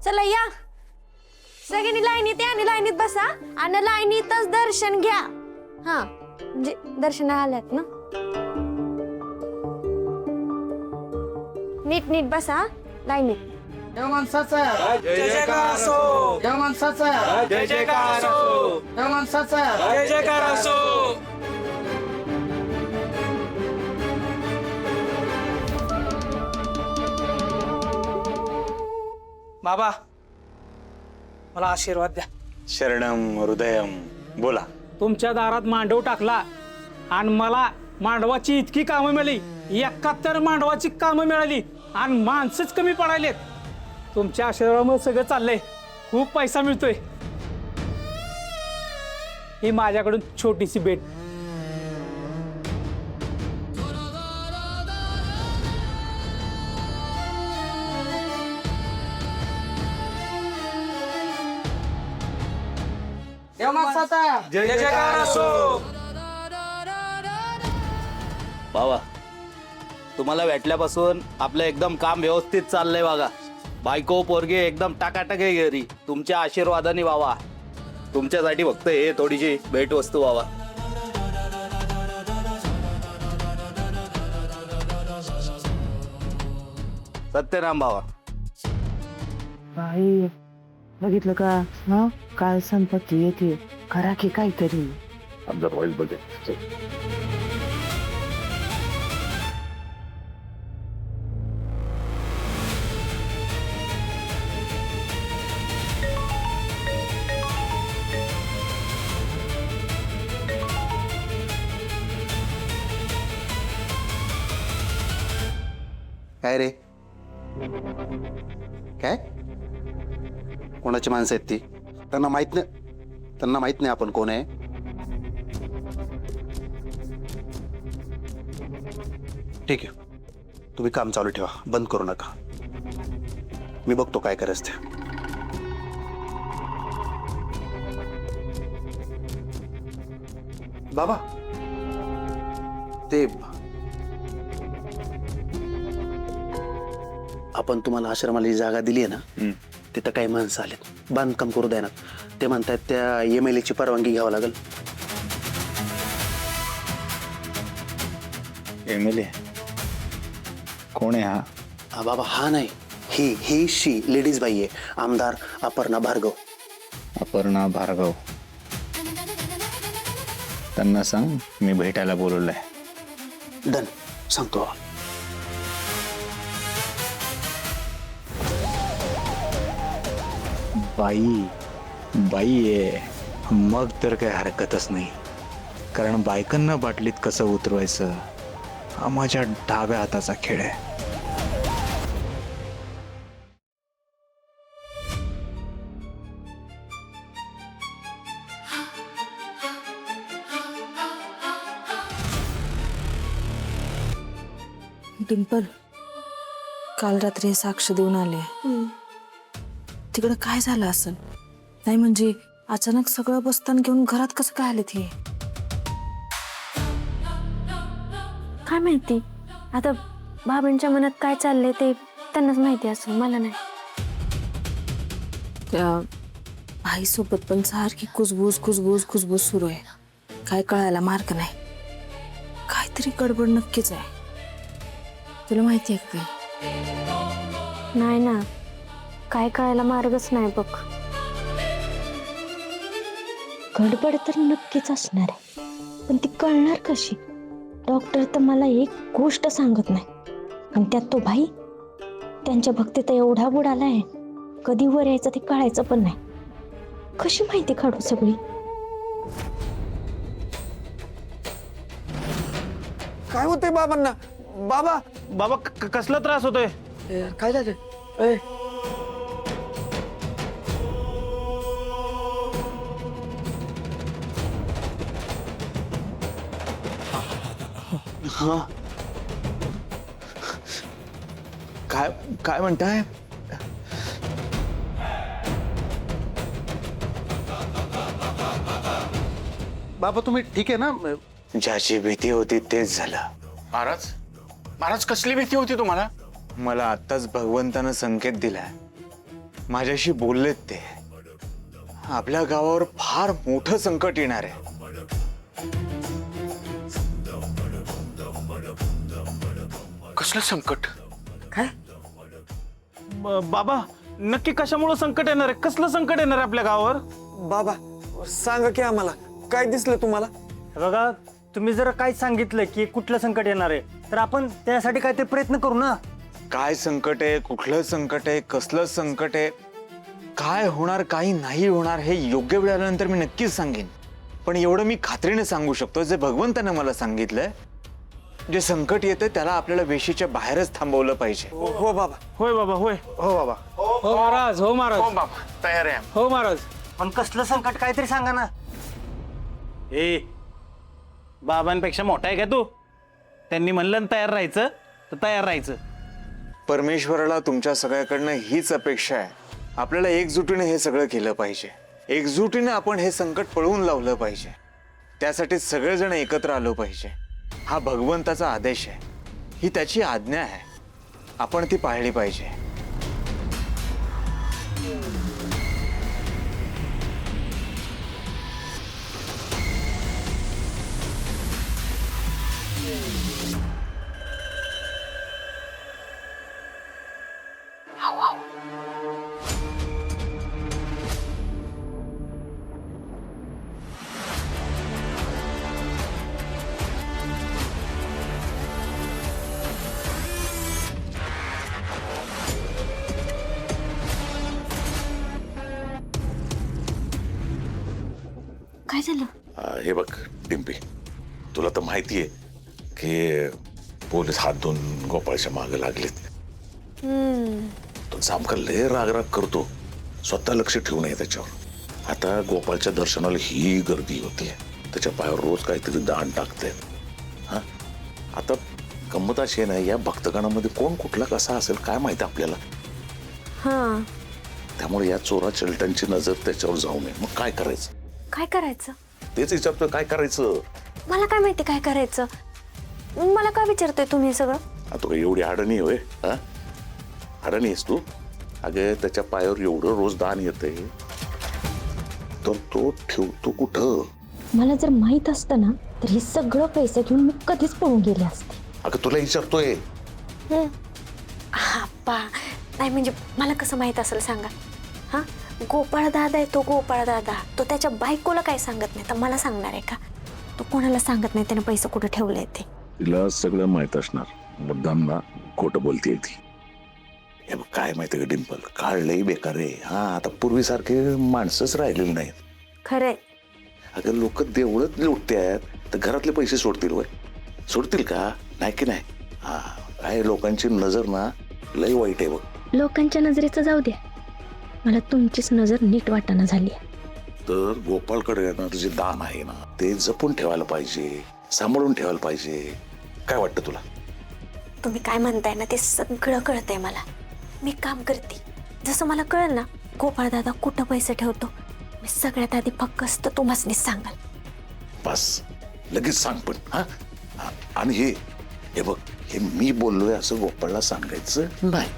चला या सगळ्यांनी लाईनीत या आणि लाईनीत बसा आणि लाईनीतच दर्शन घ्या. हा म्हणजे दर्शन आल्यात ना. नीट नीट बसा लाईनीत. या माणसाचा जय जयकार असो. या माणसाचा जय जयकार असो. या माणसाचा जय जयकार असो. बाबा मला आशीर्वाद द्या. शरणम हृदयम. बोला. तुमच्या दारात मांडव टाकला आणि मला मांडवाची इतकी कामं मिळाली, 71 मांडवाची कामं मिळाली आणि माणसंच कमी पडायलेत. तुमच्या आशीर्वादामुळे सगळं चाललंय. खूप पैसा मिळतोय. ही माझ्याकडून छोटीशी भेट. या माणसाचा जय जयकार असो. बाबा तुम्हाला भेटल्यापासून आपलं एकदम काम व्यवस्थित चाललंय बघा. बायको पोरगे एकदम टाकाटक आहे घरी तुमच्या आशीर्वादाने बाबा. तुमच्यासाठी फक्त हे थोडीशी भेट वस्तू बाबा. सत्यनाम बाबा. बाई बघितलं का? हा काल संपत्ती येते करा की काहीतरी. काय रे? काय कोणाची माणसं आहेत ती? त्यांना माहित नाही आपण कोण आहे. ठीक आहे तुम्ही काम चालू ठेवा, बंद करू नका. मी बघतो काय करायचं ते. बाबा ते आपण तुम्हाला आश्रमाला जी जागा दिली आहे ना, तिथं काही माणसं आलेत, बांधकाम करू द्या ना. ते म्हणतात त्या MLA ची परवानगी घ्यावं लागेल. MLA कोण आहे हा? हा बाबा हा नाही, ही शी लेडीज बाई आहे. आमदार अपर्णा भार्गव. अपर्णा भार्गव. त्यांना सांग मी भेटायला बोलवलंय. डन सांगतो. बाई आहे मग तर काही हरकतच नाही. कारण बायकांना बाटलीत कसं उतरवायचं हा माझ्या डाव्या हाताचा खेळ आहे. डिंपल काल रात्री साक्ष देऊन आले. तिकडं काय झालं असेल? नाही म्हणजे अचानक सगळं बस्तान घेऊन घरात कसं काय आलेत हे? काय माहिती आता बाबांच्या मनात काय चाललंय ते त्यांनाच माहिती असेल, मला नाही. त्या भाईसोबत पण सारखी कुजबूज सुरू आहे. काय कळायला मार्ग नाही. काहीतरी गडबड नक्कीच आहे. तुला माहिती आहे का? नाही ना, काय कळायला मार्गच नाही बघ. गडबड तर नक्कीच असणार आहे, पण ती कळणार कशी? डॉक्टर तर मला एक गोष्ट सांगत नाही आणि त्यात तो भाई त्यांच्या भक्तीत एवढा बुडाला आहे, कधी वर यायचं ते कळायचं पण नाही. कशी माहिती काढू सगळी? काय होतंय बाबांना? बाबा बाबा कसला त्रास होतोय? काय झालं? हा काय काय म्हणताय? बाबा तुम्ही ठीक आहे ना? ज्याची भीती होती तेच झालं. महाराज महाराज कसली भीती होती तुम्हाला? मला आत्ताच भगवंतानं संकेत दिलाय माझ्याशी बोललेत ते. आपल्या गावावर फार मोठं संकट येणार आहे. कसलं संकट? काय बाबा नक्की कशामुळे संकट येणार आहे? कसलं संकट येणार आहे आपल्या गावावर? बाबा सांगा की आम्हाला काय दिसलं तुम्हाला? बघा तुम्ही जर काय सांगितलं की कुठलं संकट येणार आहे तर आपण त्यासाठी काहीतरी प्रयत्न करू ना. काय संकट आहे, कुठलं संकट आहे, कसलं संकट आहे, काय होणार काही नाही होणार हे योग्य वेळ आल्यानंतर मी नक्कीच सांगेन. पण एवढं मी खात्रीने सांगू शकतो, जे भगवंताने मला सांगितलंय, जे संकट येतं त्याला आपल्याला वेशीच्या बाहेरच थांबवलं पाहिजे. हो बाबा. होय बाबा होय. हो बाबा. हो महाराज. हो महाराज. हो बाबा, तयार आहे. हो महाराज. पण कसलं संकट काहीतरी सांगा ना. ए बाबांपेक्षा मोठा आहे का तू? त्यांनी म्हणलं ना तयार राहायचं तर तयार राहायचं. परमेश्वराला तुमच्या सगळ्याकडनं हीच अपेक्षा आहे. आपल्याला एकजुटीने हे सगळं केलं पाहिजे. एकजुटीने आपण हे संकट पळवून लावलं पाहिजे. त्यासाठी सगळेजण एकत्र आलो पाहिजे. हा भगवंताचा आदेश आहे, ही त्याची आज्ञा आहे. आपण ती पाळली पाहिजे. काय झालं? हे बघ डिंपी, तुला तर माहिती आहे की पोलीस हात धुवून गोपाळच्या मागे लागलेत. तो जामका लय राग करतो, स्वतः लक्ष ठेवू नये त्याच्यावर. आता गोपाळच्या दर्शनाला ही गर्दी होती, त्याच्या पायावर रोज काहीतरी दान टाकते. हा आता गंमत अशी आहे ना, या भक्तगणामध्ये कोण कुठला कसा असेल काय माहिती आपल्याला. हा त्यामुळे या चोरा चलट्यांची नजर त्याच्यावर जाऊ नये. मग काय करायचं? काय करायचं? तेच विचारतोय, काय करायचं? मला काय माहिती काय करायचं? मला काय विचारतोय तुम्ही हे सगळं? तू काही एवढी अडणी होय? हा अडणी आहेस तू? अगे त्याच्या पायावर एवढं रोज दान येते तर तो ठेवतो कुठं? मला जर माहित असतं ना तर हे सगळं पैसे घेऊन मी कधीच पळून गेले असते. अगं तुला विचारतोय. आप्पा नाही म्हणजे मला कसं माहित असेल सांगा? हा गोपाळ दादा आहे तो, गोपाळ दादा. तो त्याच्या बायकोला काय सांगत नाही तर मला सांगणार आहे का? तो कोणाला सांगत नाही त्याने पैसे कुठे ठेवले ते. तिला सगळं माहित असणार, मुद्दाम ना खोटं बोलतेय ती. हे बघ काय माहिती का डिंपल, काळ लई बेकार आहे. हा आता पूर्वीसारखे माणसंच राहिलेली नाहीत. खरंय. अगं लोक देवळच लुटतात तर घरातले पैसे सोडतील वय? सोडतील का? नाही की नाही. हा काय लोकांची नजर ना लई वाईट आहे बघ. लोकांच्या नजरेचं जाऊ द्या, मला तुमचीच नजर नीट वाटाणा झाली. तर गोपाळकडे येणार जे दान आहे ना ते जपून ठेवायला पाहिजे, सांभाळून ठेवायला पाहिजे. काय वाटतं तुला? तुम्ही काय म्हणताय ना ते सगळं कळतंय मला. मी काम करते जसं मला कळेल ना गोपाळ दादा कुठं पैसे ठेवतो. मी सगळ्यात आधी फक्त तुम्हासनीच सांगाल. बस लगेच सांग पण. हा आणि हे बघ, हे मी बोललोय असं गोपाळला सांगायचं नाही.